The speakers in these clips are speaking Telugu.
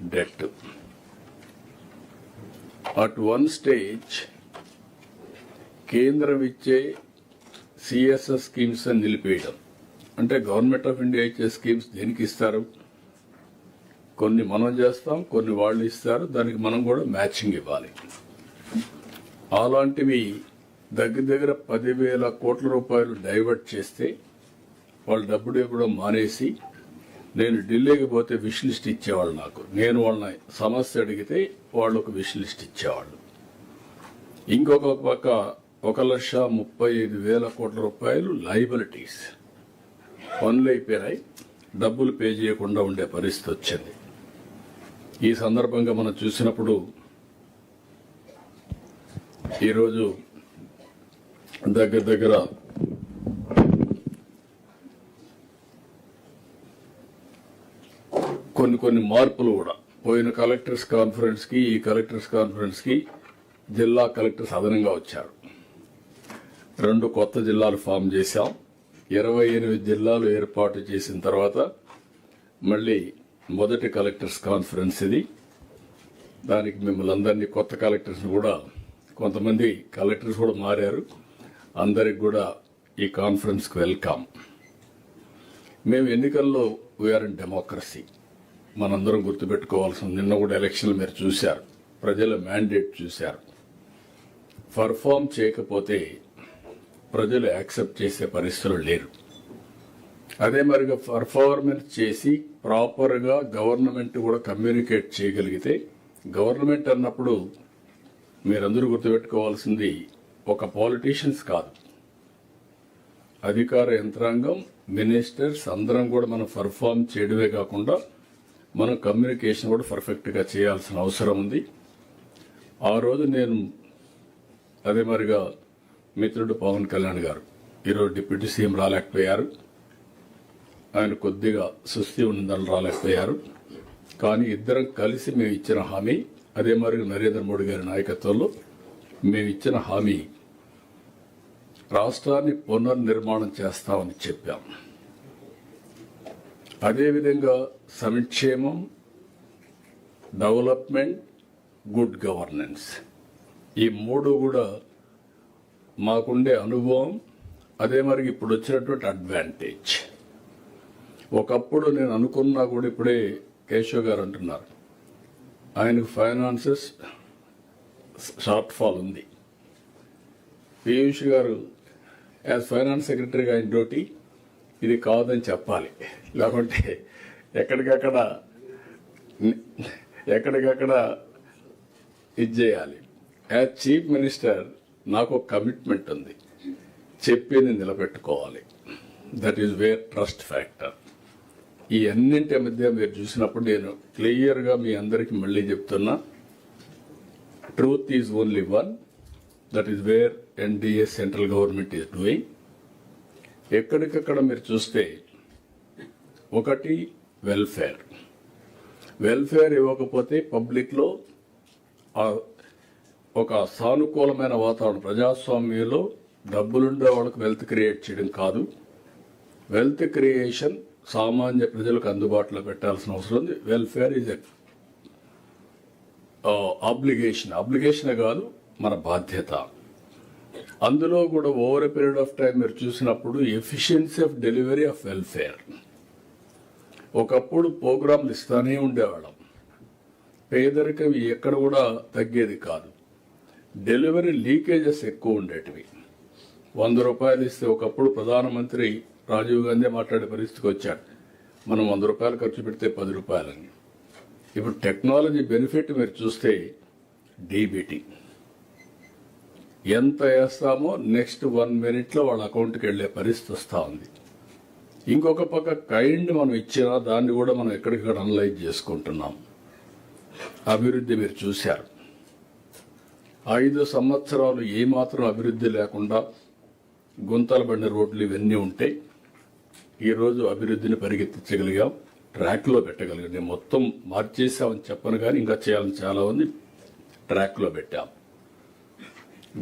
debt. At one stage, కేంద్రం ఇచ్చే సిఎస్ఎస్ స్కీమ్స్ అని నిలిపేయడం. అంటే గవర్నమెంట్ ఆఫ్ ఇండియా ఇచ్చే స్కీమ్స్ దేనికి ఇస్తారు? కొన్ని మనం చేస్తాం, కొన్ని వాళ్ళు ఇస్తారు, దానికి మనం కూడా మ్యాచింగ్ ఇవ్వాలి. అలాంటివి దగ్గర 10,000 కోట్ల రూపాయలు డైవర్ట్ చేస్తే వాళ్ళు డబ్బులు ఇవ్వడం మానేసి నేను ఢిల్లీకి పోతే విష్ లిస్ట్ ఇచ్చేవాళ్ళు. నేను వాళ్ళని సమస్య అడిగితే వాళ్ళు ఒక విష్ లిస్ట్ ఇచ్చేవాళ్ళు. ఇంకొక పక్క 1,35,000 కోట్ల రూపాయలు లయబిలిటీస్ పనులు అయిపోయినాయి, డబ్బులు పే చేయకుండా ఉండే పరిస్థితి వచ్చింది. ఈ సందర్భంగా మనం చూసినప్పుడు ఈరోజు దగ్గర కొన్ని మార్పులు కూడా పోయిన కలెక్టర్స్ కాన్ఫరెన్స్ కి ఈ కలెక్టర్స్ కాన్ఫరెన్స్ కి జిల్లా కలెక్టర్స్ అదనంగా వచ్చారు. 2 కొత్త జిల్లాలు ఫామ్ చేశాం. 28 జిల్లాలు ఏర్పాటు చేసిన తర్వాత మళ్ళీ మొదటి కలెక్టర్స్ కాన్ఫరెన్స్ ఇది. దానికి మిమ్మల్ని అందరినీ కొత్త కలెక్టర్స్ కూడా, కొంతమంది కలెక్టర్స్ కూడా మారారు, అందరికి కూడా ఈ కాన్ఫరెన్స్ కు వెల్కమ్. మేము ఎన్నికల్లో వీఆర్ ఇన్ డెమోక్రసీ. మనందరం గుర్తుపెట్టుకోవాల్సింది, నిన్న కూడా ఎలక్షన్లు మీరు చూశారు, ప్రజల మ్యాండేట్ చూశారు. పర్ఫామ్ చేయకపోతే ప్రజలు యాక్సెప్ట్ చేసే పరిస్థితులు లేరు. అదే మరిగా పర్ఫార్మెన్స్ చేసి ప్రాపర్గా గవర్నమెంట్ కూడా కమ్యూనికేట్ చేయగలిగితే, గవర్నమెంట్ అన్నప్పుడు మీరందరూ గుర్తుపెట్టుకోవాల్సింది ఒక పాలిటీషియన్స్ కాదు, అధికార యంత్రాంగం, మినిస్టర్స్ అందరం కూడా మనం పర్ఫామ్ చేయడమే కాకుండా మనం కమ్యూనికేషన్ కూడా పర్ఫెక్ట్ గా చేయాల్సిన అవసరం ఉంది. ఆ రోజు నేను అదే మరిగా మిత్రుడు పవన్ కళ్యాణ్ గారు ఈరోజు డిప్యూటీ సీఎం రాలేకపోయారు, ఆయన కొద్దిగా సుస్థి ఉందని రాలేకపోయారు. కానీ ఇద్దరం కలిసి మేము ఇచ్చిన హామీ, అదే మరి నరేంద్ర మోడీ గారి నాయకత్వంలో మేము ఇచ్చిన హామీ, రాష్ట్రాన్ని పునర్నిర్మాణం చేస్తామని చెప్పాం. అదేవిధంగా సంక్షేమం, డెవలప్మెంట్, గుడ్ గవర్నెన్స్, ఈ 3 కూడా మాకుండే అనుభవం, అదే మరి ఇప్పుడు వచ్చినటువంటి అడ్వాంటేజ్. ఒకప్పుడు నేను అనుకున్నా కూడా ఇప్పుడే కేశవ్ గారు అంటున్నారు ఆయనకు ఫైనాన్సెస్ షార్ట్ ఫాల్ ఉంది. పీయూష్ గారు యాజ్ ఫైనాన్స్ సెక్రటరీగా ఆయన డ్యూటీ ఇది కాదని చెప్పాలి, లేకుంటే ఎక్కడికక్కడ ఇది చేయాలి. యాజ్ చీఫ్ మినిస్టర్ నాకు ఒక కమిట్మెంట్ ఉంది, చెప్పింది నిలబెట్టుకోవాలి. That is where trust factor. ఈ అన్నింటి మధ్య మీరు చూసినప్పుడు నేను క్లియర్గా మీ అందరికీ మళ్ళీ చెప్తున్నా, truth is only one. That is wear NDA central government is doing. ఎక్కడికక్కడ మీరు చూస్తే ఒకటి వెల్ఫేర్ ఇవ్వకపోతే పబ్లిక్లో ఒక సానుకూలమైన వాతావరణం, ప్రజాస్వామ్యంలో డబ్బులుండే వాళ్ళకు వెల్త్ క్రియేట్ చేయడం కాదు, వెల్త్ క్రియేషన్ సామాన్య ప్రజలకు అందుబాటులో పెట్టాల్సిన అవసరం ఉంది. వెల్ఫేర్ ఈజ్ అబ్లిగేషన్ కాదు, మన బాధ్యత. అందులో కూడా over a period of time మీరు చూసినప్పుడు efficiency of delivery of welfare. ఒకప్పుడు ప్రోగ్రాంలు ఇస్తానే ఉండేవాళ్ళం, పేదరికం ఎక్కడ కూడా తగ్గేది కాదు, డెలివరీ లీకేజెస్ ఎక్కువ ఉండేటివి. 100 రూపాయలు ఇస్తే ఒకప్పుడు ప్రధానమంత్రి రాజీవ్ గాంధీ మాట్లాడే పరిస్థితికి వచ్చాడు, మనం 100 రూపాయలు ఖర్చు పెడితే 10 రూపాయలని. ఇప్పుడు టెక్నాలజీ బెనిఫిట్ మీరు చూస్తే డీబీటీ ఎంత వేస్తామో నెక్స్ట్ 1 మినిట్లో వాళ్ళ అకౌంట్కి వెళ్లే పరిస్థితి వస్తూ ఉంది. ఇంకొక పక్క కైండ్ మనం ఇచ్చినా దాన్ని కూడా మనం ఎక్కడికక్కడ అనలైజ్ చేసుకుంటున్నాం. అభివృద్ధి మీరు చూశారు, 5 సంవత్సరాలు ఏమాత్రం అభివృద్ధి లేకుండా గుంతలు పడిన రోడ్లు ఇవన్నీ ఉంటాయి. ఈరోజు అభివృద్ధిని పరిగెత్తించగలిగాం, ట్రాక్లో పెట్టగలిగాం. నేను మొత్తం మార్చేసామని చెప్పను కానీ ఇంకా చేయాలని చాలా ఉంది, ట్రాక్లో పెట్టాం.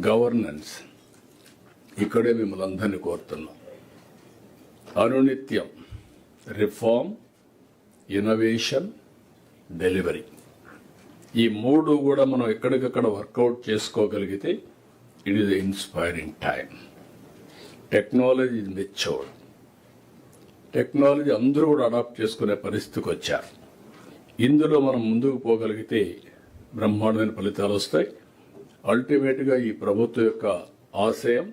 గవర్నెన్స్, ఇక్కడే మిమ్మల్ని అందరినీ కోరుతున్నాం. అనునిత్యం రిఫార్మ్, ఇన్నోవేషన్, డెలివరీ. ఈ మూడు కూడా మనం ఎక్కడికక్కడ వర్కౌట్ చేసుకోగలిగితే it is inspiring time. Technology is matured. Technology అందరూ కూడా అడాప్ట్ చేసుకునే పరిస్థితికి వచ్చారు. ఇందులో మనం ముందుకు పోగలిగితే బ్రహ్మాండమైన ఫలితాలు వస్తాయి. అల్టిమేట్గా ఈ ప్రభుత్వం యొక్క ఆశయం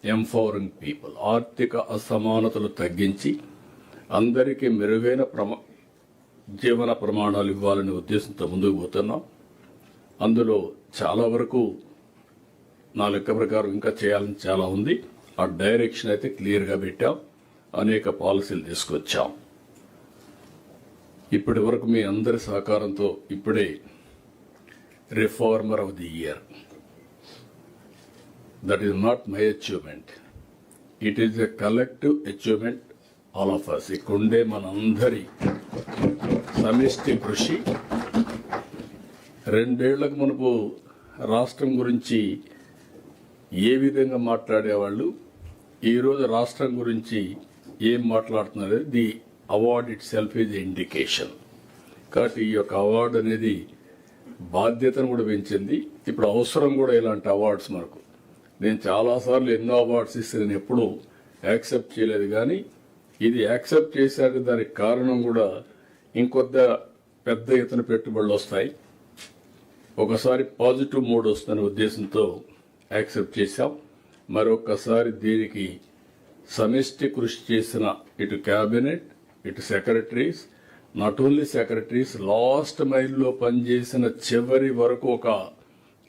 ఎంపవరింగ్ పీపుల్, ఆర్థిక అసమానతలు తగ్గించి అందరికీ మెరుగైన జీవన ప్రమాణాలు ఇవ్వాలనే ఉద్దేశంతో ముందుకు పోతున్నాం. అందులో చాలా వరకు నా లెక్క ప్రకారం ఇంకా చేయాలని చాలా ఉంది. ఆ డైరెక్షన్ అయితే క్లియర్గా పెట్టాం. అనేక పాలసీలు తీసుకొచ్చాం. ఇప్పటి వరకు మీ అందరి సహకారంతో ఇప్పుడే reformer of the year, that is not my achievement, it is a collective achievement all of us. ఇక్కడుండే మనందరి సమిష్టి కృషి. 2 ఏళ్లకు మునుపు రాష్ట్రం గురించి ఏ విధంగా మాట్లాడేవాళ్ళు, ఈరోజు రాష్ట్రం గురించి ఏం మాట్లాడుతున్నారు, the award it self is indication. కాబట్టి ఈ యొక్క అవార్డు అనేది బాధ్యతను కూడా పెంచింది. ఇప్పుడు అవసరం కూడా ఇలాంటి అవార్డ్స్ మనకు. నేను చాలాసార్లు ఎన్నో అవార్డ్స్ ఇస్తే నేను ఎప్పుడూ యాక్సెప్ట్ చేయలేదు, కానీ ఇది యాక్సెప్ట్ చేశాక దానికి కారణం కూడా ఇంకొద్ద పెద్ద ఎత్తున పెట్టుబడులు వస్తాయి, ఒకసారి పాజిటివ్ మూడ్ వస్తుందనే ఉద్దేశంతో యాక్సెప్ట్ చేశాం. మరొకసారి దీనికి సమిష్టి కృషి చేసిన ఇటు క్యాబినెట్, ఇటు secretaries, not only secretaries, last మైల్లో పనిచేసిన చివరి వరకు ఒక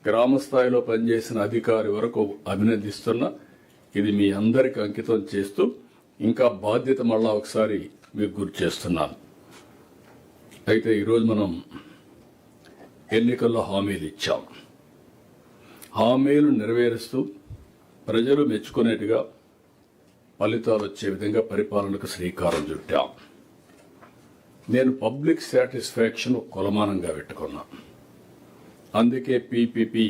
గ్రామ స్థాయిలో పనిచేసిన అధికారి వరకు అభినందిస్తున్నా. ఇది మీ అందరికి అంకితం చేస్తూ ఇంకా బాధ్యత మళ్ళా ఒకసారి మీకు గుర్తు చేస్తున్నాను. అయితే ఈరోజు మనం ఎన్నికల్లో హామీలు ఇచ్చాం. హామీలు నెరవేరుస్తూ ప్రజలు మెచ్చుకునేట్టుగా ఫలితాలు వచ్చే విధంగా పరిపాలనకు శ్రీకారం చుట్టాం. నేను పబ్లిక్ సాటిస్ఫాక్షన్ కొలమానంగా పెట్టుకున్నా. అందుకే పీపీపీ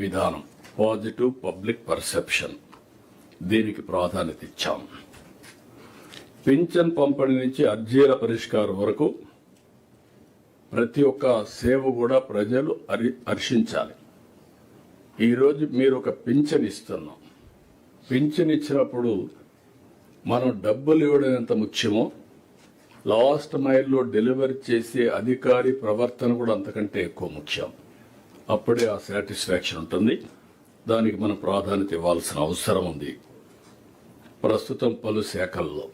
విధానం, పాజిటివ్ పబ్లిక్ పర్సెప్షన్, దీనికి ప్రాధాన్యత ఇచ్చాం. పింఛన్ పంపిణీ నుంచి అర్జీల పరిష్కారం వరకు ప్రతి ఒక్క సేవ కూడా ప్రజలు హర్షించాలి. ఈరోజు మీరు ఒక పింఛన్ ఇస్తున్నాం. పింఛన్ ఇచ్చినప్పుడు మనం డబ్బులు ఇవ్వడం ఎంత ముఖ్యమో, లాస్ట్ మైల్లో డెలివరీ చేసే అధికారి ప్రవర్తన కూడా అంతకంటే ఎక్కువ ముఖ్యం. అప్పుడే ఆ సాటిస్ఫాక్షన్ ఉంటుంది. దానికి మనం ప్రాధాన్యత ఇవ్వాల్సిన అవసరం ఉంది. ప్రస్తుతం పలు శాఖల్లో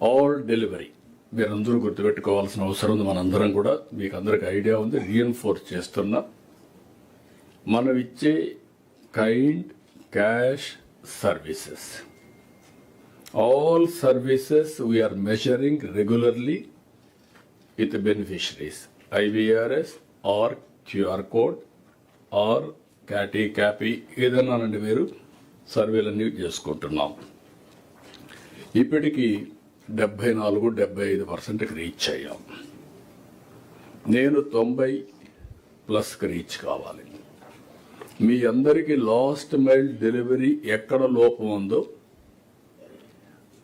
ఆల్ డెలివరీ మీరందరూ గుర్తుపెట్టుకోవాల్సిన అవసరం ఉంది. మనందరం కూడా, మీకు అందరికి ఐడియా ఉంది, రీఎన్ఫోర్స్ చేస్తున్నా. మనం ఇచ్చే kind cash services, all services we are measuring regularly with the beneficiaries, IVRS or QR code or CAPI ఏదన్నా నుండి మీరు సర్వేలన్నీ చేసుకుంటున్నాం. ఇప్పటికీ 74-75% రీచ్ అయ్యాం. నేను 90+ రీచ్ కావాలి. మీ అందరికీ లాస్ట్ మైల్ డెలివరీ ఎక్కడ లోపం ఉందో,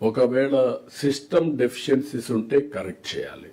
ఒకవేళ సిస్టమ్ డెఫిషియన్సీస్ ఉంటే కరెక్ట్ చేయాలి.